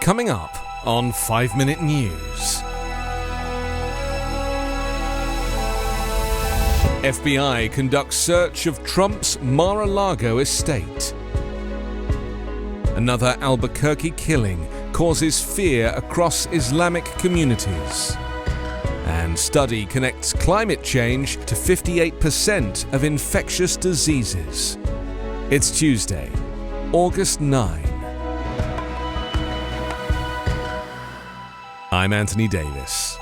Coming up on 5 Minute News. FBI conducts search of Trump's Mar-a-Lago estate. Another Albuquerque killing causes fear across Islamic communities. And study connects climate change to 58% of infectious diseases. It's Tuesday, August 9. I'm Anthony Davis.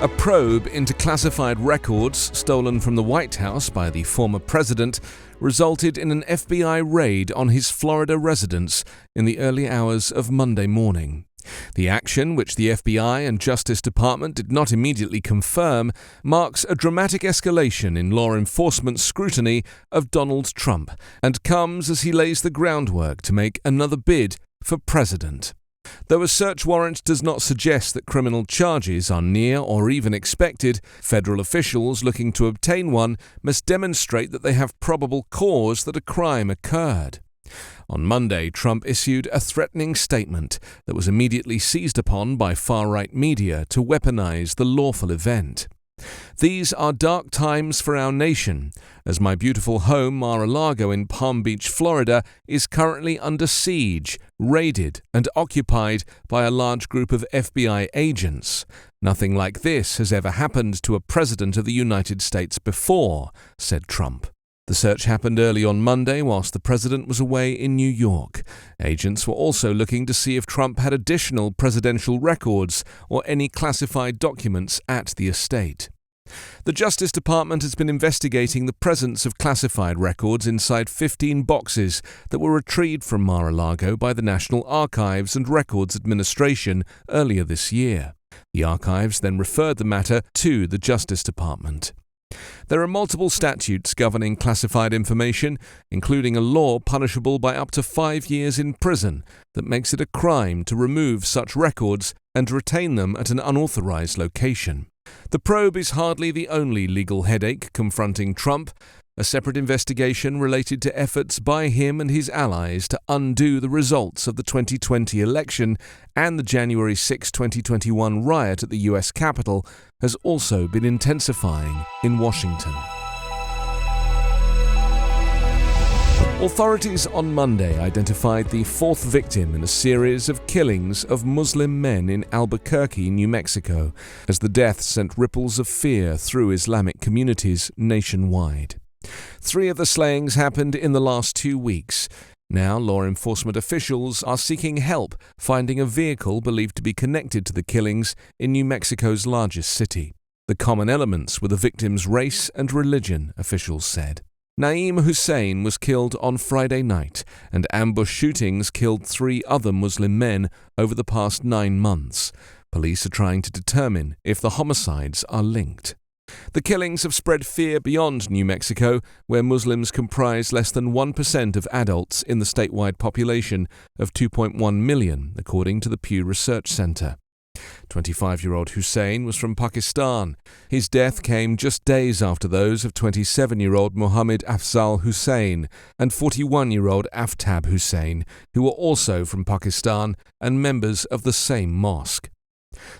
A probe into classified records stolen from the White House by the former president resulted in an FBI raid on his Florida residence in the early hours of Monday morning. The action, which the FBI and Justice Department did not immediately confirm, marks a dramatic escalation in law enforcement scrutiny of Donald Trump and comes as he lays the groundwork to make another bid for president. Though a search warrant does not suggest that criminal charges are near or even expected, federal officials looking to obtain one must demonstrate that they have probable cause that a crime occurred. On Monday, Trump issued a threatening statement that was immediately seized upon by far-right media to weaponize the lawful event. These are dark times for our nation, as my beautiful home Mar-a-Lago in Palm Beach, Florida, is currently under siege, raided and occupied by a large group of FBI agents. Nothing like this has ever happened to a president of the United States before, said Trump. The search happened early on Monday whilst the president was away in New York. Agents were also looking to see if Trump had additional presidential records or any classified documents at the estate. The Justice Department has been investigating the presence of classified records inside 15 boxes that were retrieved from Mar-a-Lago by the National Archives and Records Administration earlier this year. The archives then referred the matter to the Justice Department. There are multiple statutes governing classified information, including a law punishable by up to 5 years in prison that makes it a crime to remove such records and retain them at an unauthorized location. The probe is hardly the only legal headache confronting Trump. A separate investigation related to efforts by him and his allies to undo the results of the 2020 election and the January 6, 2021 riot at the U.S. Capitol has also been intensifying in Washington. Authorities on Monday identified the fourth victim in a series of killings of Muslim men in Albuquerque, New Mexico, as the death sent ripples of fear through Islamic communities nationwide. 3 of the slayings happened in the last 2 weeks. Now, law enforcement officials are seeking help finding a vehicle believed to be connected to the killings in New Mexico's largest city. The common elements were the victims' race and religion, officials said. Naeem Hussein was killed on Friday night, and ambush shootings killed 3 other Muslim men over the past 9 months. Police are trying to determine if the homicides are linked. The killings have spread fear beyond New Mexico, where Muslims comprise less than 1% of adults in the statewide population of 2.1 million, according to the Pew Research Center. 25-year-old Hussein was from Pakistan. His death came just days after those of 27-year-old Mohammed Afzal Hussein and 41-year-old Aftab Hussein, who were also from Pakistan and members of the same mosque.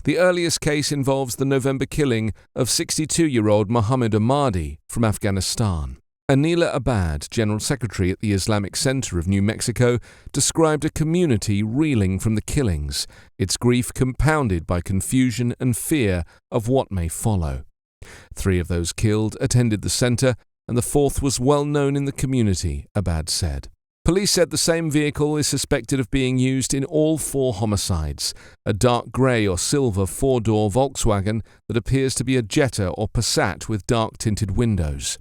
The earliest case involves the November killing of 62-year-old Mohammed Ahmadi from Afghanistan. Anila Abad, General Secretary at the Islamic Center of New Mexico, described a community reeling from the killings, its grief compounded by confusion and fear of what may follow. 3 of those killed attended the center, and the 4th was well known in the community, Abad said. Police said the same vehicle is suspected of being used in all 4 homicides, a dark grey or silver 4-door Volkswagen that appears to be a Jetta or Passat with dark-tinted windows.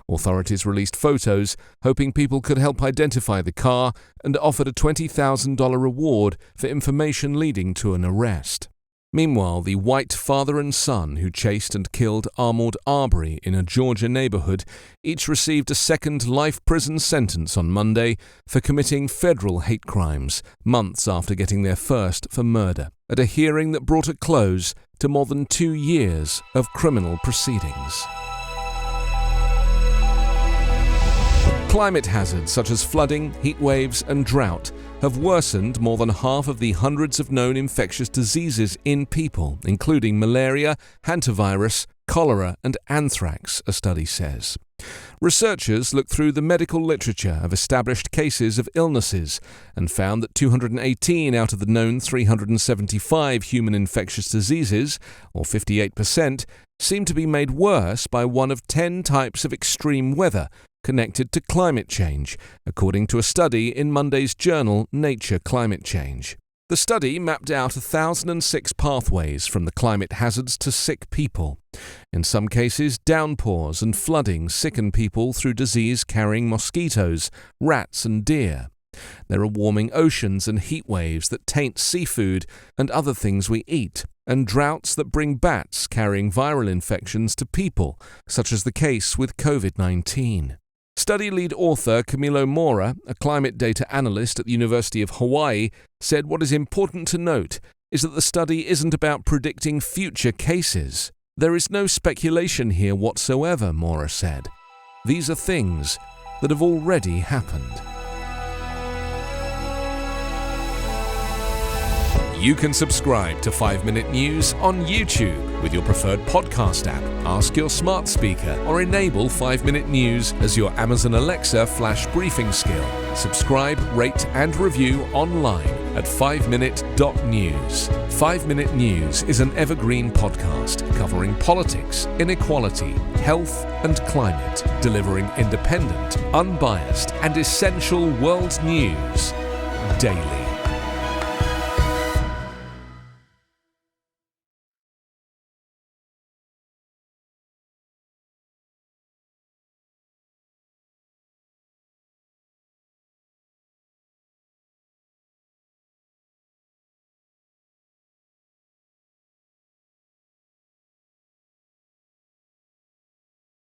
Authorities released photos, hoping people could help identify the car, and offered a $20,000 reward for information leading to an arrest. Meanwhile, the white father and son who chased and killed Ahmaud Arbery in a Georgia neighborhood each received a second life prison sentence on Monday for committing federal hate crimes, months after getting their first for murder, at a hearing that brought a close to more than 2 years of criminal proceedings. Climate hazards such as flooding, heat waves, and drought have worsened more than half of the hundreds of known infectious diseases in people, including malaria, hantavirus, cholera, and anthrax, a study says. Researchers looked through the medical literature of established cases of illnesses and found that 218 out of the known 375 human infectious diseases, or 58%, seem to be made worse by one of 10 types of extreme weather connected to climate change, according to a study in Monday's journal Nature Climate Change. The study mapped out 1,006 pathways from the climate hazards to sick people. In some cases, downpours and flooding sicken people through disease-carrying mosquitoes, rats and deer. There are warming oceans and heat waves that taint seafood and other things we eat, and droughts that bring bats carrying viral infections to people, such as the case with COVID-19. Study lead author Camilo Mora, a climate data analyst at the University of Hawaii, said what is important to note is that the study isn't about predicting future cases. There is no speculation here whatsoever, Mora said. These are things that have already happened. You can subscribe to 5 Minute News on YouTube with your preferred podcast app. Ask your smart speaker or enable 5 Minute News as your Amazon Alexa flash briefing skill. Subscribe, rate and review online at 5minute.news. 5 Minute News is an Evergreen podcast covering politics, inequality, health and climate, delivering independent, unbiased and essential world news daily.